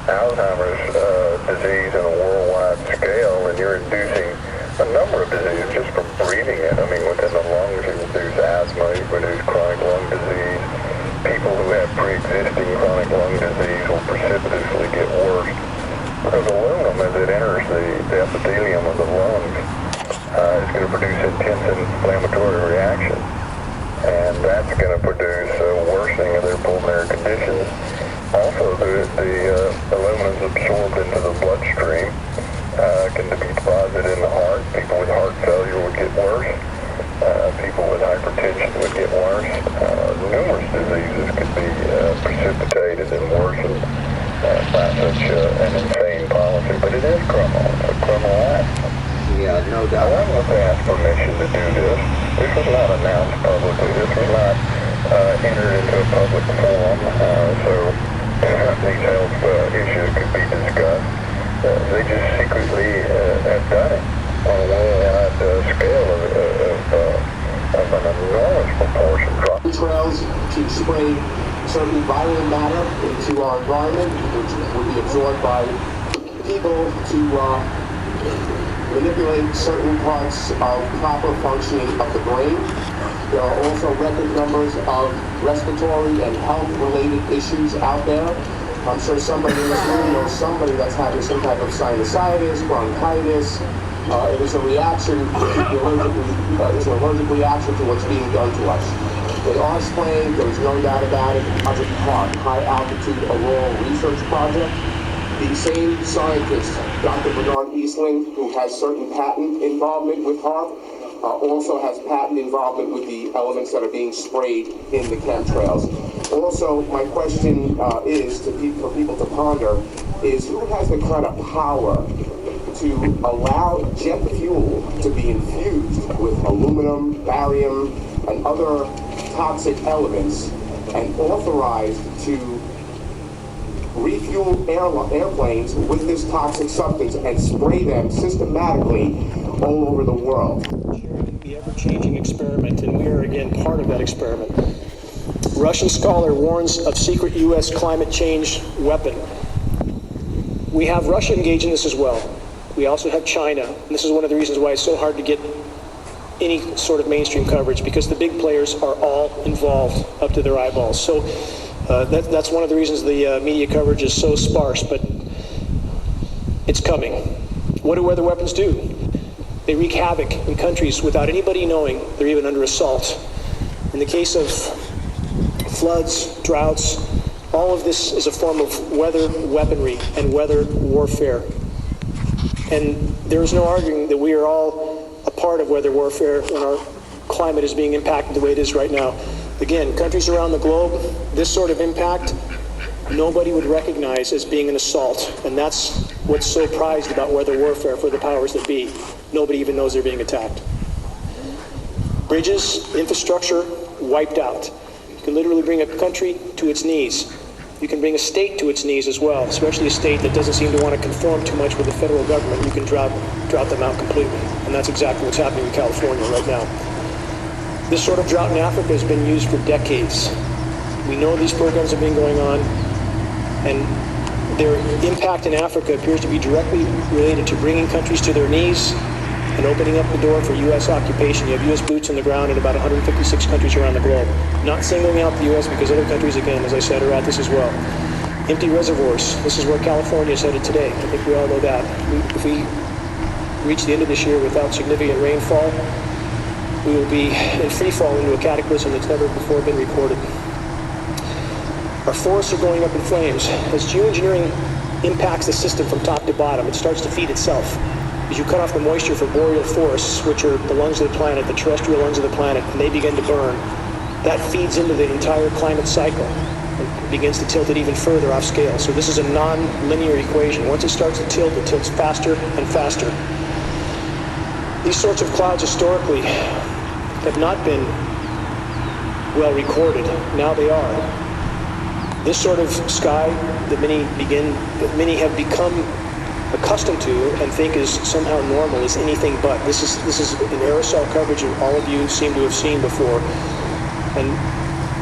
Alzheimer's disease on a worldwide scale, and you're inducing a number of diseases just from breathing it. I mean, within the lungs, you produce asthma, you produce chronic lung disease. People who have pre-existing chronic lung disease will precipitously get worse because aluminum, as it enters the epithelium of the lungs, is going to produce intense inflammatory reaction, and that's going to produce a worsening of their pulmonary conditions. Also, the aluminum is absorbed into the bloodstream, can be deposited in the heart. People with heart failure would get worse. People with hypertension would get worse. Numerous diseases could be precipitated and worsened by such an insane policy. But it is a criminal act. Yeah, no doubt. I wasn't asked permission to do this. This was not announced publicly. This was not entered into a public forum. So these health issues could be discussed. They just secretly have done it on a worldwide scale of an enormous proportion. Trails to spray certain viral matter into our environment, which would be absorbed by people to manipulate certain parts of proper functioning of the brain. There are also record numbers of respiratory and health-related issues out there. I'm sure somebody in this room knows somebody that's having some type of sinusitis, bronchitis. It is a reaction, it's an allergic reaction to what's being done to us. They are spraying, there's no doubt about it, Project HARP, High Altitude Auroral Research Project. The same scientist, Dr. Bernard Ethiline, who has certain patent involvement with HARP, also has patent involvement with the elements that are being sprayed in the chemtrails. Also, my question is for people to ponder is who has the kind of power to allow jet fuel to be infused with aluminum, barium, and other toxic elements and authorized to refuel airplanes with this toxic substance and spray them systematically all over the world. The ever-changing experiment, and we are again part of that experiment. Russian scholar warns of secret U.S. climate change weapon. We have Russia engaged in this as well. We also have China, and this is one of the reasons why it's so hard to get any sort of mainstream coverage, because the big players are all involved up to their eyeballs. So that's one of the reasons the media coverage is so sparse, but it's coming. What do weather weapons do? They wreak havoc in countries without anybody knowing they're even under assault. In the case of floods, droughts, all of this is a form of weather weaponry and weather warfare. And there is no arguing that we are all a part of weather warfare when our climate is being impacted the way it is right now. Again, countries around the globe, this sort of impact, nobody would recognize as being an assault. And that's what's so prized about weather warfare for the powers that be. Nobody even knows they're being attacked. Bridges, infrastructure, wiped out. You can literally bring a country to its knees. You can bring a state to its knees as well, especially a state that doesn't seem to want to conform too much with the federal government. You can drought them out completely. And that's exactly what's happening in California right now. This sort of drought in Africa has been used for decades. We know these programs have been going on, and their impact in Africa appears to be directly related to bringing countries to their knees and opening up the door for U.S. occupation. You have U.S. boots on the ground in about 156 countries around the globe. Not singling out the U.S. because other countries, again, as I said, are at this as well. Empty reservoirs. This is where California is headed today. I think we all know that. If we reach the end of this year without significant rainfall, we will be in free fall into a cataclysm that's never before been recorded. Our forests are going up in flames. As geoengineering impacts the system from top to bottom, it starts to feed itself. As you cut off the moisture for boreal forests, which are the lungs of the planet, the terrestrial lungs of the planet, and they begin to burn, that feeds into the entire climate cycle and begins to tilt it even further off scale. So this is a non-linear equation. Once it starts to tilt, it tilts faster and faster. These sorts of clouds historically have not been well recorded. Now they are. This sort of sky that many have become accustomed to and think is somehow normal is anything but. This is an aerosol coverage that all of you seem to have seen before. And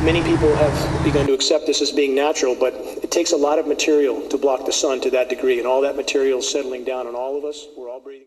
Many people have begun to accept this as being natural, but it takes a lot of material to block the sun to that degree, and all that material is settling down on all of us. We're all breathing.